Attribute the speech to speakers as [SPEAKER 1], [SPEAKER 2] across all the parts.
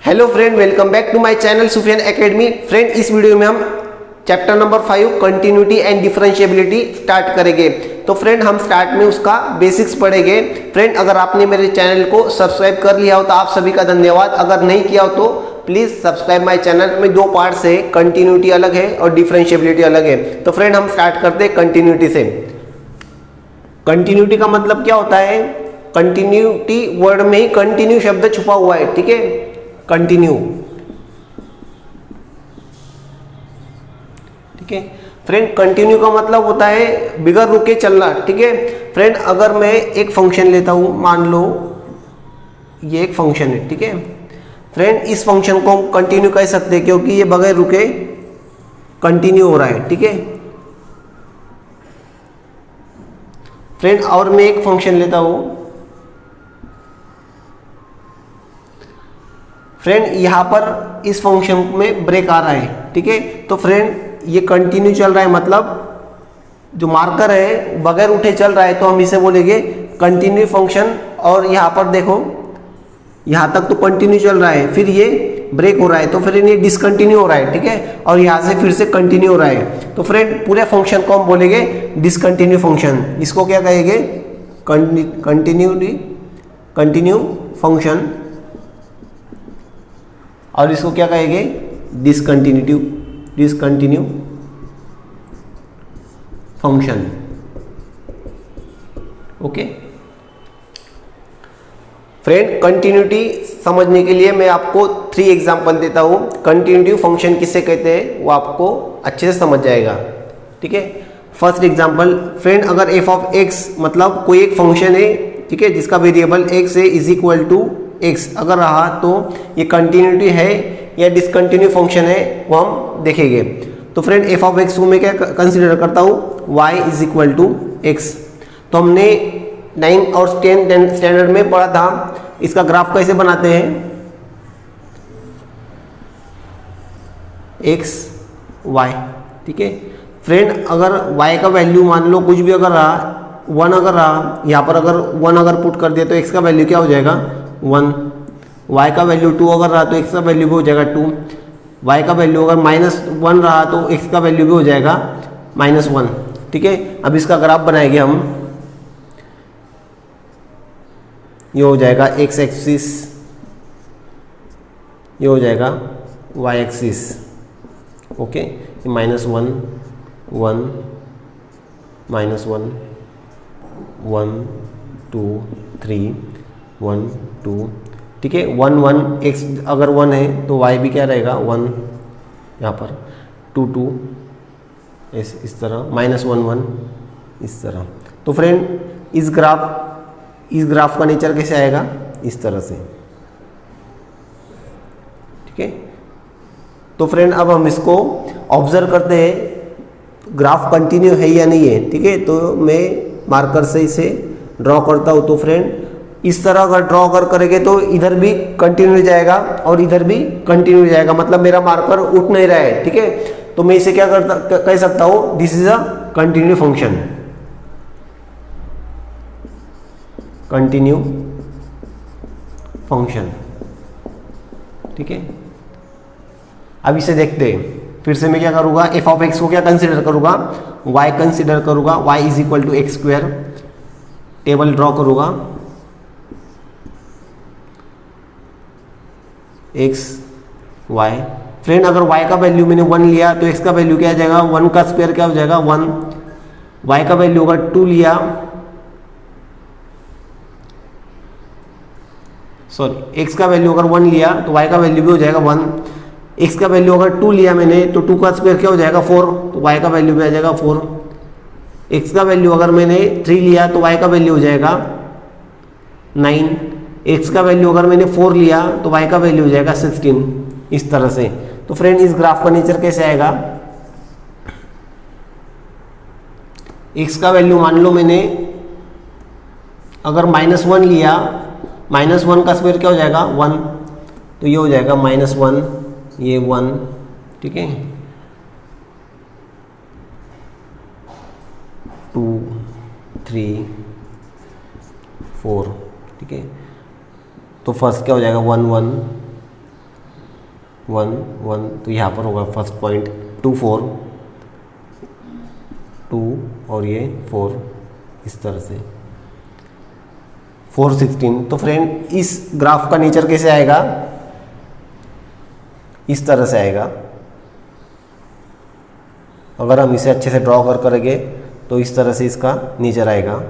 [SPEAKER 1] Hello friend, welcome back to my channel Sufiyan academy. Friend, इस video में हम chapter number 5 continuity and differentiability start करेंगे। तो friend, हम स्टार्ट में उसका बेसिक्स पढ़ेंगे। फ्रेंड, अगर आपने मेरे चैनल को सब्सक्राइब कर लिया हो तो आप सभी का धन्यवाद। अगर नहीं किया हो तो प्लीज़ सब्सक्राइब माय चैनल। में दो पार्ट्स है, कंटिन्यूटी अलग है और डिफरेंशिएबिलिटी अलग है। तो फ्रेंड, हम स्टार्ट करते हैं कंटिन्यूटी से। कंटिन्यूटी का मतलब क्या होता है? कंटिन्यूटी वर्ड में ही कंटिन्यू शब्द छुपा हुआ है, ठीक है। कंटिन्यू, ठीक है फ्रेंड। कंटिन्यू का मतलब होता है बिगर रुके चलना, ठीक है फ्रेंड। अगर मैं एक फंक्शन लेता हूं, मान लो ये एक फंक्शन है, ठीक है फ्रेंड। इस फंक्शन को हम कंटिन्यू कह सकते हैं क्योंकि ये बगैर रुके कंटिन्यू हो रहा है, ठीक है फ्रेंड। और मैं एक फंक्शन लेता हूं फ्रेंड, यहां पर इस फंक्शन में ब्रेक आ रहा है, ठीक है। तो फ्रेंड, ये कंटिन्यू चल रहा है, मतलब जो मार्कर है बगैर उठे चल रहा है, तो हम इसे बोलेंगे कंटिन्यू फंक्शन। और यहाँ पर देखो, यहाँ तक तो कंटिन्यू चल रहा है, फिर ये ब्रेक हो रहा है, तो फिर ये डिसकंटिन्यू हो रहा है, ठीक है। और यहाँ से फिर से कंटिन्यू हो रहा है, तो फ्रेंड पूरे फंक्शन को हम बोलेंगे डिसकंटिन्यू फंक्शन। इसको क्या कहेंगे? Continue function. और इसको क्या कहेंगे? Discontinue function, okay friend. Continuity समझने के लिए मैं आपको 3 एग्जांपल देता हूं। कंटिन्यूटी फंक्शन किसे कहते हैं वो आपको अच्छे से समझ जाएगा, ठीक है। फर्स्ट एग्जांपल फ्रेंड, अगर f ऑफ x मतलब कोई एक फंक्शन है, ठीक है, जिसका वेरिएबल x है इज इक्वल टू x अगर रहा तो ये कंटिन्यूटी है या डिसकंटिन्यू फंक्शन है वो हम देखेंगे। तो फ्रेंड, f ऑफ x को मैं क्या कंसीडर करता हूँ? y is equal to x। तो हमने 9 और 10 स्टैंडर्ड में पढ़ा था, इसका ग्राफ कैसे बनाते हैं? x y, ठीक है फ्रेंड। अगर y का वैल्यू मान लो कुछ भी अगर रहा, 1 अगर रहा, यहाँ पर अगर 1 अगर पुट कर दिया तो x का वैल्यू क्या हो जाएगा? 1। y का वैल्यू 2 अगर रहा तो x का वैल्यू भी हो जाएगा 2। y का वैल्यू अगर -1 रहा तो x का वैल्यू भी हो जाएगा -1, ठीक है। अब इसका ग्राफ बनाएंगे हम। ये हो जाएगा x एक्सिस, ये हो जाएगा y एक्सिस, ओके। -1 1 -1 1 2 3 1 2, ठीक है। 1 1 x अगर 1 है तो y भी क्या रहेगा? 1। यहाँ पर 2 2 इस तरह, -1 1 इस तरह। तो फ्रेंड, इस ग्राफ का नेचर कैसे आएगा? इस तरह से, ठीक है। तो फ्रेंड, अब हम इसको ऑब्जर्व करते हैं, ग्राफ कंटिन्यू है या नहीं है, ठीक है। तो मैं मार्कर से इसे ड्रॉ करता हूँ। तो फ्रेंड, इस तरह अगर ड्रॉ करेंगे तो इधर भी कंटिन्यू जाएगा और इधर भी कंटिन्यू जाएगा, मतलब मेरा मार्कर उठ नहीं रहा है, ठीक है। तो मैं इसे क्या कह सकता हूँ? This is a continue function, continue function, ठीक है। अब इसे देखते हैं, फिर से मैं क्या करूँगा? f ऑफ x को क्या कंसिडर करूँगा? y कंसिडर करूँगा। y is equal to x square. Table draw करूँगा, x y। फ्रेंड, अगर y का वैल्यू मैंने 1 लिया तो x का वैल्यू क्या आ जाएगा? 1 का स्क्वायर क्या हो जाएगा? 1। y का वैल्यू अगर 2 लिया, सॉरी x का वैल्यू अगर 1 लिया तो y का वैल्यू भी हो जाएगा 1। x का वैल्यू अगर 2 लिया मैंने तो 2 का स्क्वायर क्या हो जाएगा? 4, तो y का वैल्यू भी आ जाएगा 4। x का वैल्यू अगर मैंने 3 लिया तो y का वैल्यू हो जाएगा 9। x का वैल्यू अगर मैंने 4 लिया तो y का वैल्यू हो जाएगा 16, इस तरह से। तो फ्रेंड, इस ग्राफ का नेचर कैसे आएगा? x का वैल्यू मान लो मैंने अगर -1 लिया, -1 का स्क्वायर क्या हो जाएगा? 1, तो ये हो जाएगा -1, ये 1, ठीक है। 2 3 4, ठीक है। तो फर्स्ट क्या हो जाएगा 1 1 1 1, तो यहाँ पर होगा फर्स्ट पॉइंट 2 4 2 और ये 4, इस तरह से 4 16। तो फ्रेंड इस ग्राफ का नेचर कैसे आएगा, इस तरह से आएगा। अगर हम इसे अच्छे से ड्रॉ करेंगे तो इस तरह से इसका नेचर आएगा,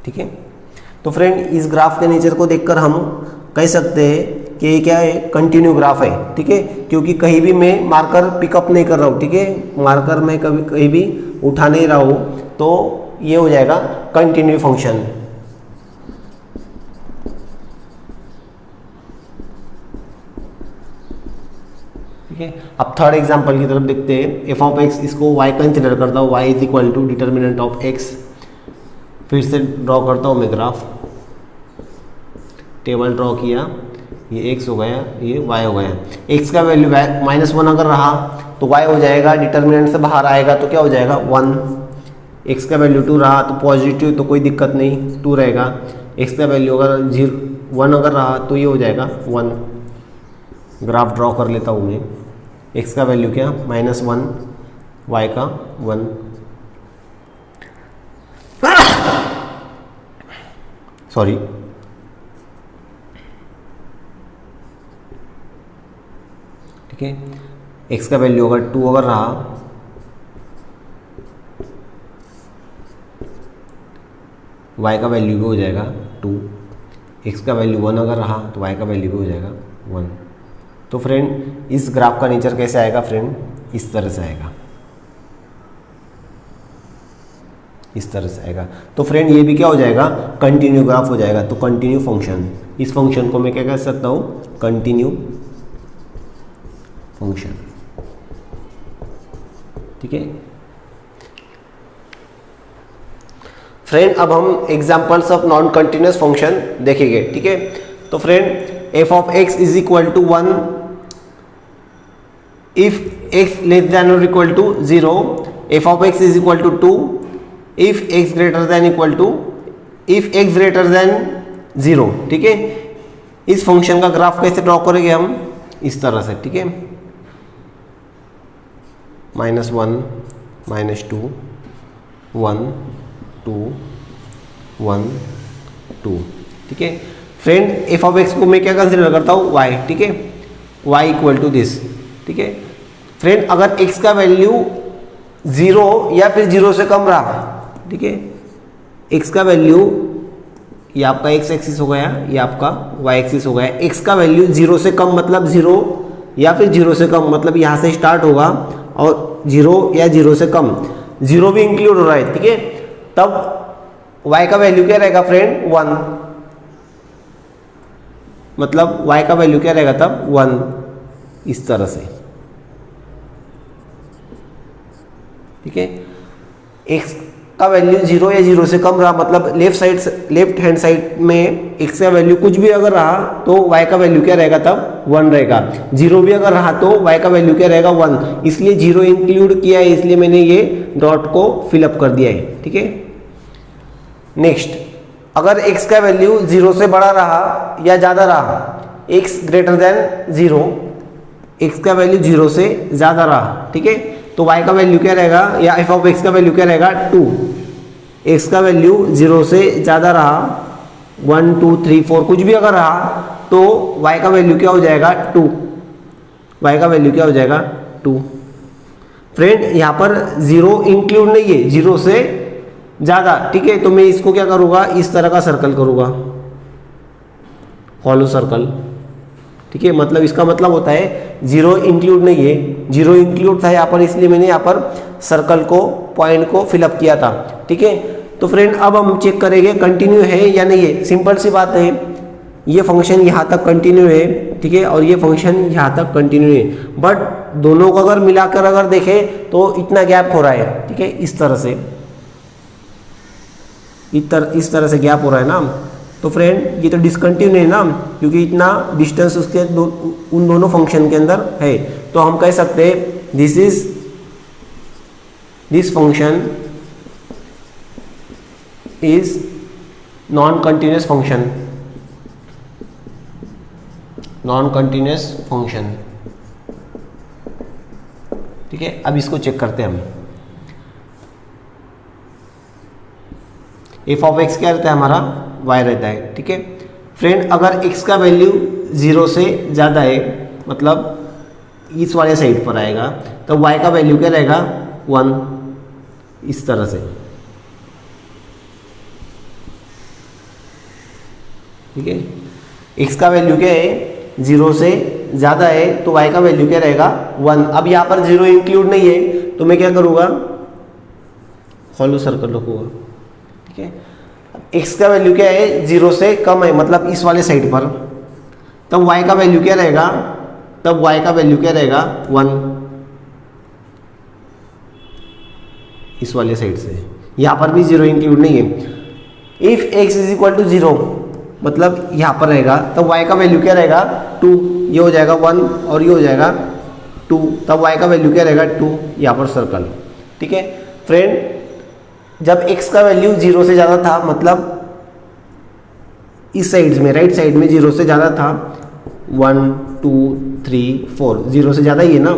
[SPEAKER 1] ठीक है। तो फ्रेंड इस ग्राफ के नेचर को देखकर हम कह सकते हैं कि ये क्या है, कंटिन्यू ग्राफ है, ठीक है, क्योंकि कहीं भी मैं मार्कर पिकअप नहीं कर रहा हूँ, ठीक है, मार्कर मैं कभी कहीं भी उठा नहीं रहा हूँ, तो ये हो जाएगा कंटिन्यू फंक्शन। ठीक है, अब थर्ड एग्जांपल की तरफ देखते हैं। एफ ऑफ एक्स, इसको वाई कंसिडर करता हूँ, y is equal to determinant of x. फिर से ड्रॉ करता हूँ मैं ग्राफ, टेबल ड्रॉ किया, ये x हो गया, ये y हो गया। x का वैल्यू -1 अगर रहा तो y हो जाएगा, डिटर्मिनेंट से बाहर आएगा तो क्या हो जाएगा 1। x का वैल्यू 2 रहा तो पॉजिटिव, तो कोई दिक्कत नहीं, 2 रहेगा। x का वैल्यू अगर 1 अगर रहा तो ये हो जाएगा 1। ग्राफ ड्रॉ कर लेता हूँ मैं। x का वैल्यू क्या, -1, y का 1। सॉरी, ठीक है, x का वैल्यू अगर 2 अगर रहा, y का वैल्यू भी हो जाएगा 2। x का वैल्यू 1 अगर रहा तो y का वैल्यू भी हो जाएगा 1। तो फ्रेंड इस ग्राफ का नेचर कैसे आएगा फ्रेंड, इस तरह से आएगा, इस तरह से आएगा। तो फ्रेंड ये भी क्या हो जाएगा, कंटिन्यू ग्राफ हो जाएगा। तो कंटिन्यू फंक्शन, इस फंक्शन को मैं क्या कह सकता हूँ, कंटिन्यू फंक्शन, ठीक है। फ्रेंड अब हम examples of non continuous function देखेंगे, ठीक है। तो friend F of x is equal to 1 if X less than or equal to 0, F of x is equal to 2 if x greater than equal to, if x greater than 0, ठीक है। इस function का graph कैसे draw करेंगे हम, इस तरह से, ठीक है, -1 -2 1 2 1 2, ठीक है। फ्रेंड एफ ऑफ एक्स को मैं क्या कंसिडर करता हूँ, y, ठीक है, y इक्वल टू दिस, ठीक है। फ्रेंड अगर x का वैल्यू 0 या फिर 0 से कम रहा, ठीक है, x का वैल्यू, ये आपका x एक्सिस हो गया, ये आपका y एक्सिस हो गया। x का वैल्यू 0 से कम मतलब 0 या फिर 0 से कम मतलब यहाँ से स्टार्ट होगा और 0 या 0 से कम, 0 भी इंक्लूड हो रहा है, ठीक है, तब y का वैल्यू क्या रहेगा फ्रेंड, 1। मतलब y का वैल्यू क्या रहेगा तब 1, इस तरह से, ठीक है। x का वैल्यू 0 या 0 से कम रहा मतलब लेफ्ट हैंड साइड में x का वैल्यू कुछ भी अगर रहा तो y का वैल्यू क्या रहेगा तब 1 रहेगा। 0 भी अगर रहा तो y का वैल्यू क्या रहेगा 1, इसलिए 0 इंक्लूड किया है, इसलिए मैंने ये डॉट को फिलअप कर दिया है, ठीक है। नेक्स्ट, अगर x का वैल्यू 0 से बड़ा रहा या ज़्यादा रहा, x ग्रेटर देन 0, x का वैल्यू 0 से ज़्यादा रहा, ठीक है, तो y का वैल्यू क्या रहेगा, या f ऑफ x का वैल्यू क्या रहेगा 2। x का वैल्यू 0 से ज़्यादा रहा, 1 2 3 4 कुछ भी अगर रहा तो y का वैल्यू क्या हो जाएगा 2, y का वैल्यू क्या हो जाएगा 2। फ्रेंड यहाँ पर 0 इंक्लूड नहीं है, 0 से ज़्यादा, ठीक है, तो मैं इसको क्या करूँगा, इस तरह का सर्कल करूँगा, हॉलो सर्कल, ठीक है। मतलब इसका मतलब होता है 0 इंक्लूड नहीं है, 0 इंक्लूड था यहाँ पर, इसलिए मैंने यहाँ पर सर्कल को, पॉइंट को फिलअप किया था, ठीक है। तो फ्रेंड अब हम चेक करेंगे कंटिन्यू है या नहीं है। सिंपल सी बात है, ये फंक्शन यहाँ तक कंटिन्यू है, ठीक है, और ये फंक्शन यहाँ तक कंटिन्यू है, बट दोनों को अगर मिलाकर अगर देखें तो इतना गैप हो रहा है, ठीक है, इस तरह से, इस तरह से गैप हो रहा है ना। तो फ्रेंड ये तो डिसकंटिन्यू है ना, क्योंकि इतना डिस्टेंस उसके उन दोनों फंक्शन के अंदर है। तो हम कह सकते हैं this function is non continuous function, non continuous function. ठीक है, अब इसको चेक करते हैं हम। एफ ऑफ एक्स क्या रहता है हमारा, वाई रहता है। ठीक है फ्रेंड, अगर एक्स का वैल्यू 0 से ज़्यादा है, मतलब इस वाले साइड पर आएगा, तो वाई का वैल्यू क्या रहेगा, 1, इस तरह से। ठीक है, एक्स का वैल्यू क्या है, 0 से ज़्यादा है, तो y का वैल्यू क्या रहेगा, 1। अब यहाँ पर 0 इंक्लूड नहीं है, तो मैं क्या करूँगा, हॉलो सर्कल रखूँगा। ठीक है, x का वैल्यू क्या है, 0 से कम है, मतलब इस वाले साइड पर, तब y का वैल्यू क्या रहेगा, तब y का वैल्यू क्या रहेगा, 1, इस वाले साइड से। यहाँ पर भी 0 इंक्लूड नहीं है। If x is equal to 0, मतलब यहाँ पर रहेगा, तब y का वैल्यू क्या रहेगा, 2, ये हो जाएगा 1 और ये हो जाएगा 2, तब y का वैल्यू क्या रहेगा, 2, यहाँ पर सर्कल। ठीक है फ्रेंड, जब x का वैल्यू 0 से ज़्यादा था, मतलब इस साइड में, राइट साइड में 0 से ज़्यादा था, 1 2 3 4, 0 से ज़्यादा ही है ना।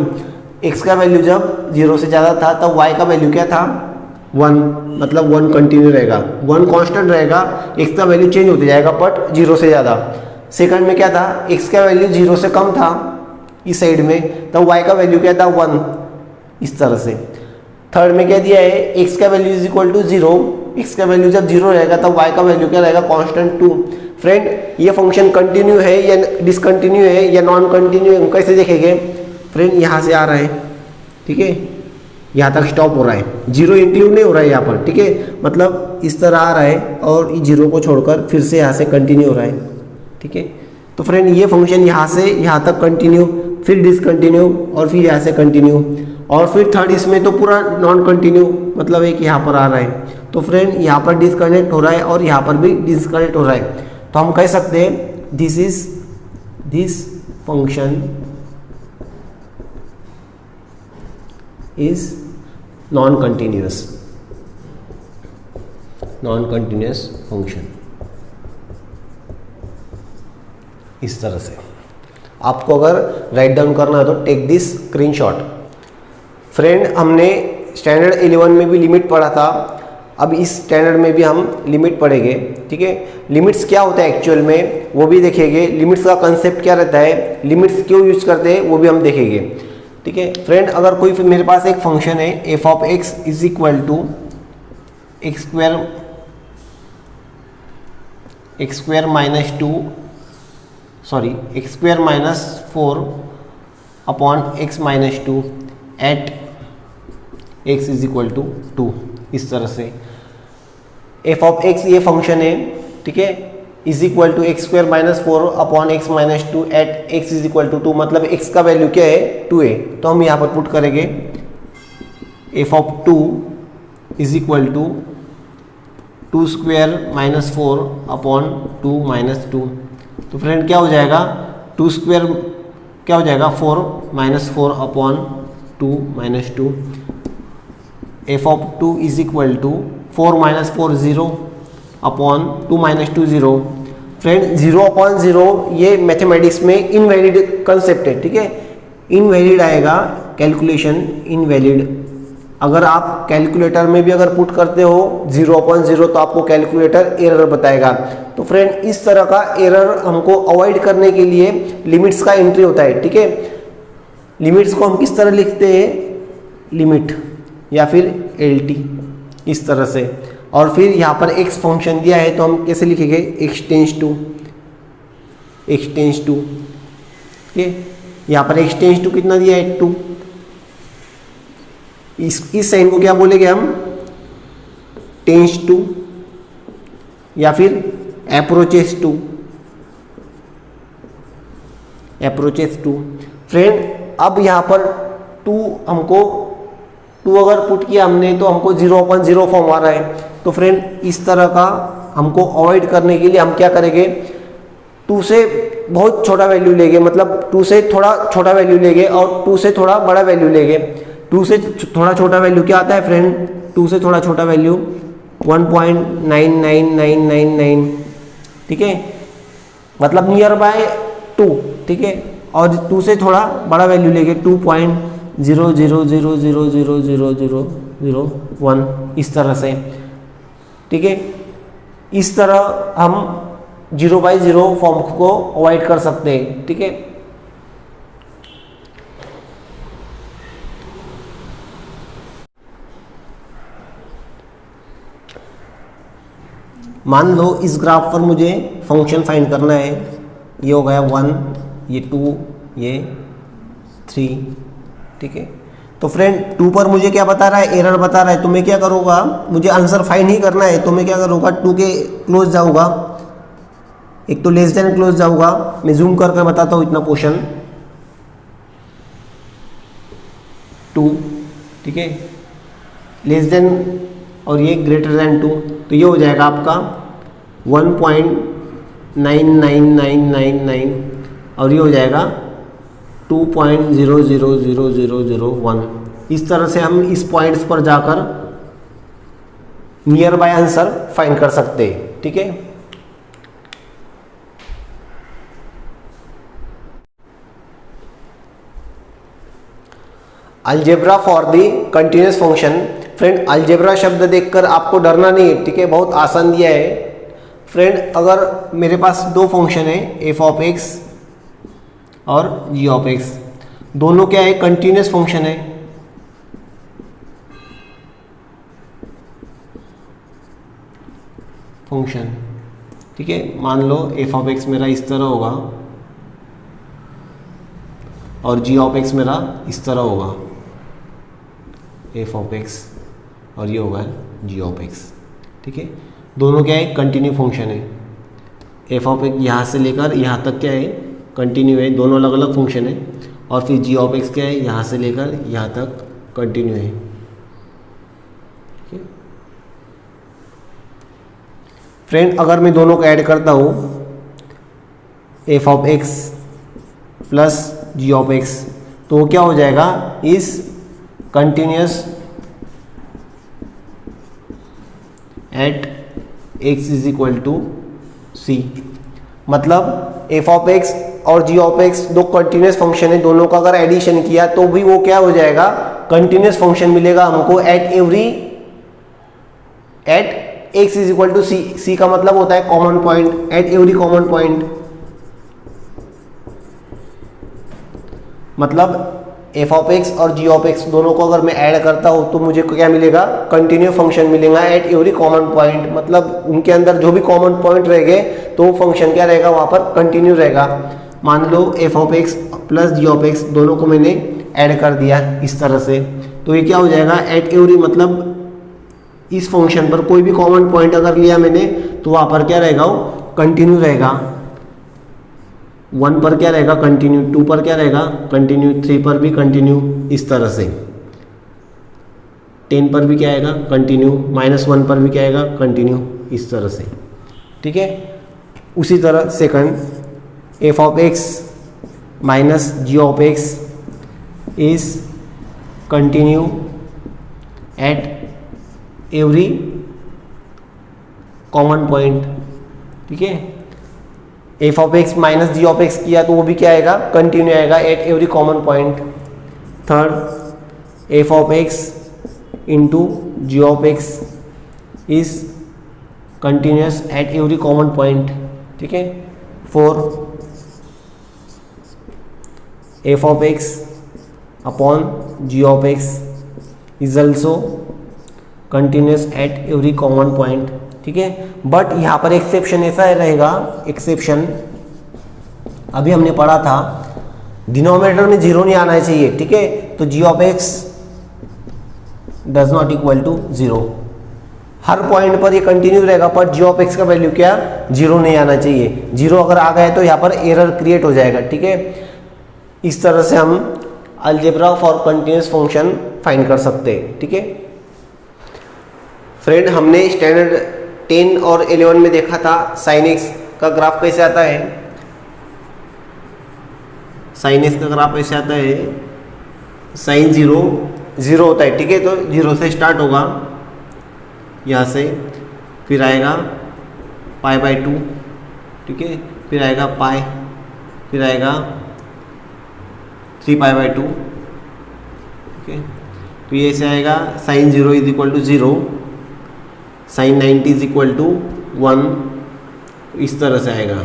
[SPEAKER 1] x का वैल्यू जब 0 से ज़्यादा था, तब y का वैल्यू क्या था, 1, मतलब 1 कंटिन्यू रहेगा, 1 कांस्टेंट रहेगा, x का वैल्यू चेंज होते जाएगा बट 0 से ज़्यादा। सेकंड में क्या था, x का वैल्यू 0 से कम था इस साइड में, तब y का वैल्यू क्या था, 1, इस तरह से। थर्ड में क्या दिया है, x का value is equal to 0, x का वैल्यू जब 0 रहेगा तब y का वैल्यू क्या रहेगा, कांस्टेंट 2। फ्रेंड, ये फंक्शन कंटिन्यू है या डिसकंटिन्यू है या नॉन कंटिन्यू है, हम कैसे देखेंगे। फ्रेंड, यहाँ से आ रहा है, ठीक है, यहाँ तक स्टॉप हो रहा है, 0 इंक्लूड नहीं हो रहा है यहाँ पर। ठीक है, मतलब इस तरह आ रहा है और ये 0 को छोड़कर फिर से यहाँ से कंटिन्यू हो रहा है। ठीक है, तो फ्रेंड ये फंक्शन यहाँ से यहाँ तक कंटिन्यू, फिर डिसकंटिन्यू और फिर यहाँ से कंटिन्यू, और फिर थर्ड इसमें तो पूरा नॉन कंटिन्यू, मतलब एक यहाँ पर आ रहा है। तो फ्रेंड यहाँ पर डिसकनेक्ट हो रहा है और यहाँ पर भी डिसकनेक्ट हो रहा है, तो हम कह सकते हैं this function is non continuous function. इस तरह से आपको अगर राइट डाउन करना है तो टेक दिस स्क्रीनशॉट। फ्रेंड, हमने स्टैंडर्ड 11 में भी लिमिट पढ़ा था, अब इस स्टैंडर्ड में भी हम लिमिट पढ़ेंगे। ठीक है, लिमिट्स क्या होता है एक्चुअल में वो भी देखेंगे, लिमिट्स का कंसेप्ट क्या रहता है, लिमिट्स क्यों यूज करते हैं वो भी हम देखेंगे। ठीक है फ्रेंड, अगर कोई मेरे पास एक फंक्शन है F of x is equal to x square minus 4 upon x minus 2 at x is equal to 2, इस तरह से। एफ ऑफ एक्स ये फंक्शन है, ठीक है, is equal to x square minus 4 upon x minus 2 at x is equal to 2, मतलब x का value क्या है, 2 है, तो हम यहाँ पर पुट करेंगे f of 2 is equal to 2 square minus 4 upon 2 minus 2। तो फ्रेंड क्या हो जाएगा, 2 स्क्वायर क्या हो जाएगा, 4 minus 4 upon 2 minus 2। F of 2 is equal to 4 minus 4 0 upon 2 minus 2 0। Friend, 0 upon 0 ये मैथमेटिक्स में इनवैलिड कंसेप्ट है। ठीक है, इनवैलिड आएगा, कैलकुलेशन इनवैलिड। अगर आप कैलकुलेटर में भी अगर पुट करते हो 0 अपॉन 0 तो आपको कैलकुलेटर एरर बताएगा। तो फ्रेंड, इस तरह का एरर हमको अवॉइड करने के लिए लिमिट्स का एंट्री होता है। ठीक है, लिमिट्स को हम किस तरह लिखते हैं, लिमिट या फिर LT, इस तरह से। और फिर यहाँ पर x फंक्शन दिया है तो हम कैसे लिखेंगे, x टेंस टू। ठीक है, यहाँ पर x टेंस टू कितना दिया है, 2। इस साइन को क्या बोलेंगे हम, टेंस टू या फिर अप्रोचेस टू। फ्रेंड, अब यहाँ पर 2 हमको 2 अगर पुट किया हमने तो हमको 0 अपॉन 0 फॉर्म आ रहा है। तो फ्रेंड, इस तरह का हमको अवॉइड करने के लिए हम क्या करेंगे, 2 से बहुत छोटा वैल्यू लेंगे, मतलब 2 से थोड़ा छोटा वैल्यू लेंगे और 2 से थोड़ा बड़ा वैल्यू लेंगे। 2 से थोड़ा छोटा वैल्यू क्या आता है फ्रेंड, 2 से थोड़ा छोटा वैल्यू 1.99999। ठीक है, मतलब नियर बाय 2, ठीक है, और 2 से थोड़ा बड़ा वैल्यू लेंगे 2.0000000001 इस तरह से, ठीक है। इस तरह हम 0/0 फॉर्म को अवॉइड कर सकते हैं, ठीक है। मान लो इस ग्राफ पर मुझे फंक्शन फाइंड करना है, ये हो गया 1, ये 2, ये 3, ठीक है। तो फ्रेंड 2 पर मुझे क्या बता रहा है, एरर बता रहा है, तो मैं क्या करूँगा, मुझे आंसर फाइंड ही करना है, तो मैं क्या करूँगा 2 के क्लोज जाऊँगा, एक तो लेस देन क्लोज जाऊँगा, मैं जूम करके बताता हूँ इतना पोर्शन 2, ठीक है, लेस देन और ये ग्रेटर देन 2, तो ये हो जाएगा आपका 1.999999 और ये हो जाएगा 2.000001। इस तरह से हम इस पॉइंट्स पर जाकर नियर बाय आंसर फाइंड कर सकते हैं, ठीक है। Algebra for the continuous function. Friend algebra शब्द देखकर आपको डरना नहीं है, ठीक है, बहुत आसान दिया है। फ्रेंड अगर मेरे पास 2 फंक्शन है एफ ऑफ एक्स और जी ऑफ एक्स, दोनों क्या है, कंटिन्यूअस फंक्शन है, फंक्शन, ठीक है। मान लो एफ ऑफ एक्स मेरा इस तरह होगा और जी ऑफ एक्स मेरा इस तरह होगा, एफ ऑफ एक्स और ये होगा जी ऑफ एक्स, ठीक है। दोनों क्या है, कंटिन्यू फंक्शन है। एफ ऑफ एक्स यहाँ से लेकर यहाँ तक क्या है, कंटिन्यू है, दोनों अलग अलग फंक्शन है। और फिर जी ऑफ एक्स क्या है, यहाँ से लेकर यहाँ तक कंटिन्यू है, ठीक है। फ्रेंड अगर मैं दोनों को ऐड करता हूँ, F of X plus G of X, तो वो क्या हो जाएगा, इस continuous at x is equal to सी। मतलब एफ ऑफ एक्स और जी ऑफ एक्स दो कंटिन्यूअस फंक्शन है, दोनों का अगर एडिशन किया तो भी वो क्या हो जाएगा, कंटिन्यूअस फंक्शन मिलेगा हमको at x is equal to C. C का मतलब होता है common point, at every common point. मतलब एफ ऑफ एक्स और जी ऑफ एक्स दोनों को अगर मैं ऐड करता हूँ तो मुझे क्या मिलेगा, कंटिन्यू फंक्शन मिलेगा एट एवरी कॉमन पॉइंट। मतलब उनके अंदर जो भी कॉमन पॉइंट रहेंगे तो फंक्शन क्या रहेगा, वहाँ पर कंटिन्यू रहेगा। मान लो F of X plus G of X दोनों को मैंने ऐड कर दिया इस तरह से, तो ये क्या हो जाएगा, एट एवरी, मतलब इस फंक्शन पर कोई भी कॉमन पॉइंट अगर लिया मैंने तो वहाँ पर क्या रहेगा, वो कंटिन्यू रहेगा। 1 पर क्या रहेगा, कंटिन्यू, 2 पर क्या रहेगा, कंटिन्यू, 3 पर भी कंटिन्यू, इस तरह से 10 पर भी क्या आएगा, कंटिन्यू, -1 पर भी क्या आएगा, कंटिन्यू, इस तरह से, ठीक है। उसी तरह second, f of x minus g of x is continue at every common point, ठीक है। F of x minus g of x किया तो वो भी क्या आएगा, कंटिन्यू आएगा at every common point. Third, f of x into g of x is continuous at every common point, ठीक है। 4, f of x upon g of x is also continuous at every common point, ठीक है। But यहाँ पर exception ऐसा रहेगा, exception अभी हमने पढ़ा था, डिनोमिनेटर में 0 नहीं आना चाहिए, ठीक है। तो G of X does not equal to 0, हर पॉइंट पर ये कंटिन्यू रहेगा, पर जी ऑफ एक्स का वैल्यू क्या, 0 नहीं आना चाहिए। 0 अगर आ गया तो यहाँ पर एरर क्रिएट हो जाएगा, ठीक है। इस तरह से हम algebra for continuous function find कर सकते हैं, ठीक है। फ्रेंड हमने स्टैंडर्ड 10 और 11 में देखा था साइन एक्स का ग्राफ कैसे आता है। साइन एक्स का ग्राफ ऐसे आता है, साइन 0 होता है, ठीक है। तो 0 से स्टार्ट होगा यहाँ से, फिर आएगा π/2, ठीक है, फिर आएगा π, फिर आएगा 3π/2, ओके। तो ये ऐसे आएगा sin 0 is equal to 0, sin 90 is equal to 1, इस तरह से आएगा।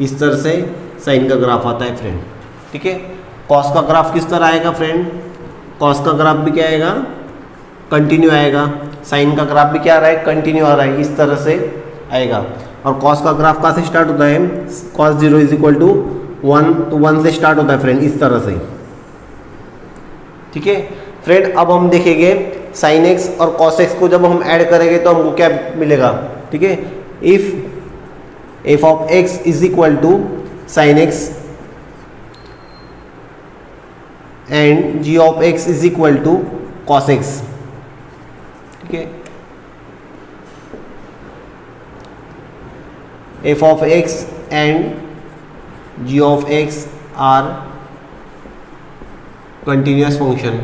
[SPEAKER 1] इस तरह से साइन का ग्राफ आता है फ्रेंड, ठीक है। कॉस का ग्राफ किस तरह आएगा फ्रेंड? कॉस का ग्राफ भी क्या आएगा? कंटिन्यू आएगा। साइन का ग्राफ भी क्या आ रहा है? कंटिन्यू आ रहा है, इस तरह से आएगा। और कॉस का ग्राफ कहाँ से स्टार्ट होता है? कॉस 0 इज इक्वल टू 1, तो 1 से स्टार्ट होता है फ्रेंड, इस तरह से, ठीक है फ्रेंड। अब हम देखेंगे साइन एक्स और कॉस एक्स को जब हम ऐड करेंगे तो हमको क्या मिलेगा, ठीक है। If F of x is equal to sine x and G of x is equal to cos X, ठीक है। F of X and G of X are continuous function.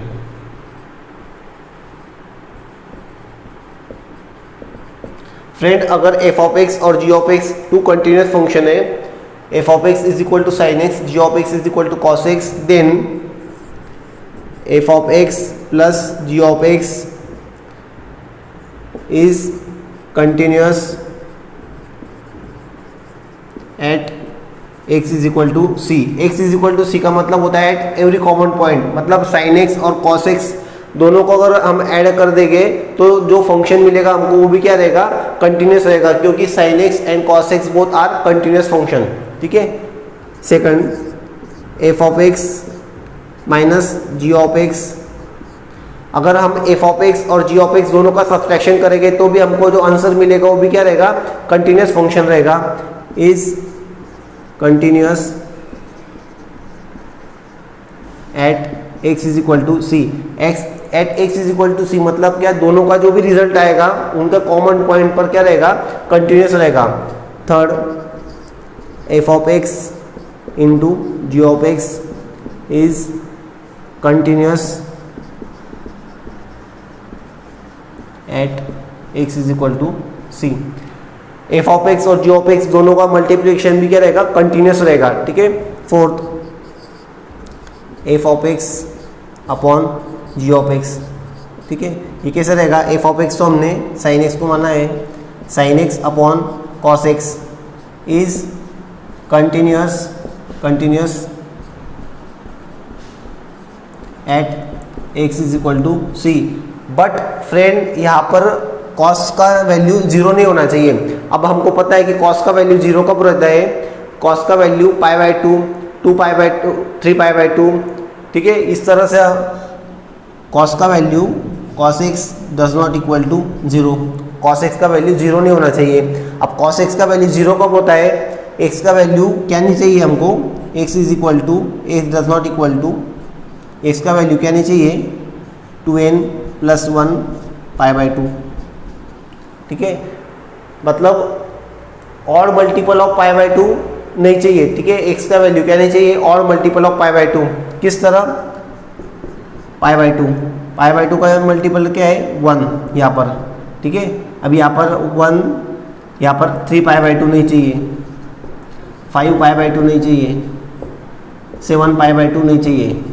[SPEAKER 1] Friend, अगर एफ ऑफ एक्स और जी of X two continuous function है, F of x is equal to sine X, G of x is equal to cos X, then F of X plus G of x is continuous at x is equal to c. X is equal to c का मतलब होता है at every common point, मतलब sine x और cos x दोनों को अगर हम ऐड कर देंगे तो जो फंक्शन मिलेगा हमको वो भी क्या रहेगा? कंटिन्यूस रहेगा, क्योंकि sine x and cos x both are continuous function, ठीक है। Second, f of x minus g of x, अगर हम एफ ऑफ एक्स और जी ऑफ एक्स दोनों का सब्सट्रैक्शन करेंगे तो भी हमको जो आंसर मिलेगा वो भी क्या रहेगा? कंटिन्यूस फंक्शन रहेगा। Is continuous at x is equal to c. X at x is equal to सी मतलब क्या? दोनों का जो भी रिजल्ट आएगा उनका कॉमन पॉइंट पर क्या रहेगा? कंटिन्यूअस रहेगा। Third, f of x into g of x is continuous at x is equal to c. F of x और जी ऑफ एक्स दोनों का मल्टीप्लिकेशन भी क्या रहेगा? कंटिन्यूअस रहेगा, ठीक है। Fourth, f of x upon g of x, ठीक है। ये कैसे रहेगा? एफ ऑफ एक्स तो हमने साइन एक्स को माना है, sine x upon cos x is continuous at x is equal to c. But friend, यहाँ पर कॉस का वैल्यू 0 नहीं होना चाहिए। अब हमको पता है कि कॉस का वैल्यू 0 कब रहता है? कॉस का वैल्यू π/2, 2π/2, 3π/2, ठीक है। इस तरह से कॉस का value cos x does not equal to 0, cos x का वैल्यू 0 नहीं होना चाहिए। अब कॉस एक्स का वैल्यू 0 कब होता है? एक्स का वैल्यू क्या नहीं चाहिए हमको? X is equal to, x does not equal to, x का वैल्यू क्या नहीं चाहिए? 2n + 1 π/2, ठीक है। मतलब और मल्टीपल ऑफ π/2 नहीं चाहिए, ठीक है। एक्स का वैल्यू क्या नहीं चाहिए? और मल्टीपल ऑफ π/2। किस तरह? π/2 का मल्टीपल क्या है? 1 यहाँ पर, ठीक है। अब यहाँ पर 1, यहाँ पर 3π/2 नहीं चाहिए, 5π/2 नहीं चाहिए, 7π/2 नहीं चाहिए।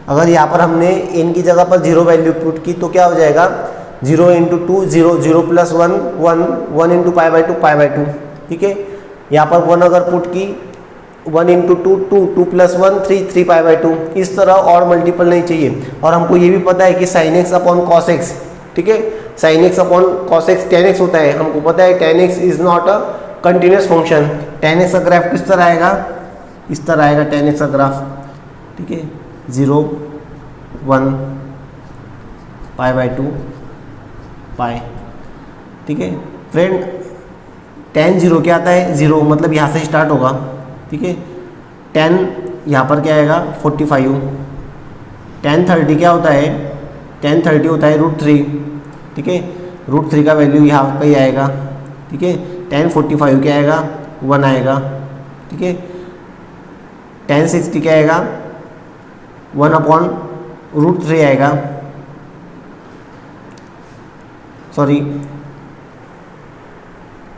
[SPEAKER 1] अगर यहाँ पर हमने n की जगह पर 0 वैल्यू पुट की तो क्या हो जाएगा? 0 × 2 0, 0 + 1 1, 1 × π/2, ठीक है। यहाँ पर 1 अगर पुट की, 1 × 2 2, 2 + 1 3, 3π/2। इस तरह और मल्टीपल नहीं चाहिए। और हमको ये भी पता है कि sin x upon cos x, ठीक है, sin x upon cos x tan x होता है। हमको पता है tan x is not a continuous function. tan x का ग्राफ किस तरह आएगा? इस तरह आएगा tan x का ग्राफ, ठीक है। 0 1 π/2 पाई, ठीक है फ्रेंड। tan 0 क्या आता है? 0, मतलब यहाँ से स्टार्ट होगा, ठीक है। tan यहाँ पर क्या आएगा? 45। tan 30 क्या होता है? tan 30 होता है √3, ठीक है। √3 का वैल्यू यहाँ पे ही आएगा, ठीक है। tan 45 क्या आएगा? 1 आएगा, ठीक है। tan 60 क्या आएगा? 1/√3 आएगा, सॉरी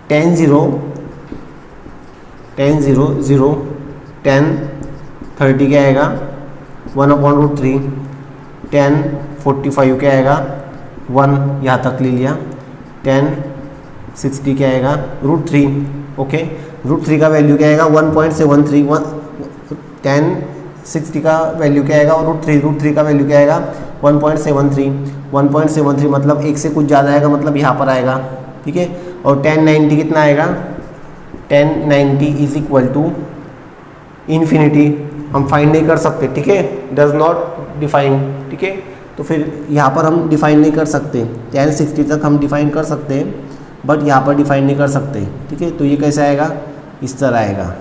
[SPEAKER 1] tan 0 0, 10 30 क्या आएगा 1/√3, 10 45 क्या आएगा 1, यहाँ तक ले लिया, 10 60 क्या आएगा √3। ओके, √3 का वैल्यू क्या आएगा 1.73, 10 60 का वैल्यू क्या आएगा और √3 का वैल्यू क्या आएगा 1.73 मतलब एक से कुछ ज़्यादा आएगा, मतलब यहाँ पर आएगा। ठीक है, और 1090 कितना आएगा 1090 इज इक्वल टू इन्फिनिटी, हम फाइंड नहीं कर सकते। ठीक है, डज नॉट डिफाइन। ठीक है, तो फिर यहाँ पर हम डिफाइन नहीं कर सकते, 1060 तक हम डिफाइन कर सकते हैं बट यहाँ पर डिफाइन नहीं कर सकते। ठीक है, तो ये कैसे आएगा, इस तरह आएगा।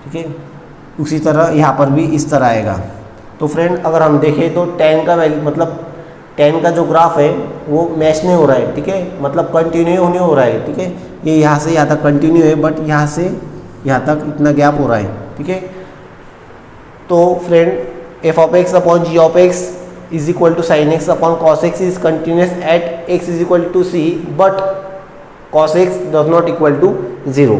[SPEAKER 1] ठीक है, उसी तरह यहाँ पर भी इस तरह आएगा। तो फ्रेंड अगर हम देखें तो 10 का वैल्यू मतलब 10 का जो ग्राफ है वो मैच नहीं हो रहा है। ठीक है, मतलब कंटिन्यू नहीं हो रहा है। ठीक है, ये यहाँ से यहाँ तक कंटिन्यू है बट यहाँ से यहाँ तक इतना गैप हो रहा है। ठीक है, तो friend f(x/g) is equal to sin x/cos x is continuous at x is equal to c but cos x does not equal to 0।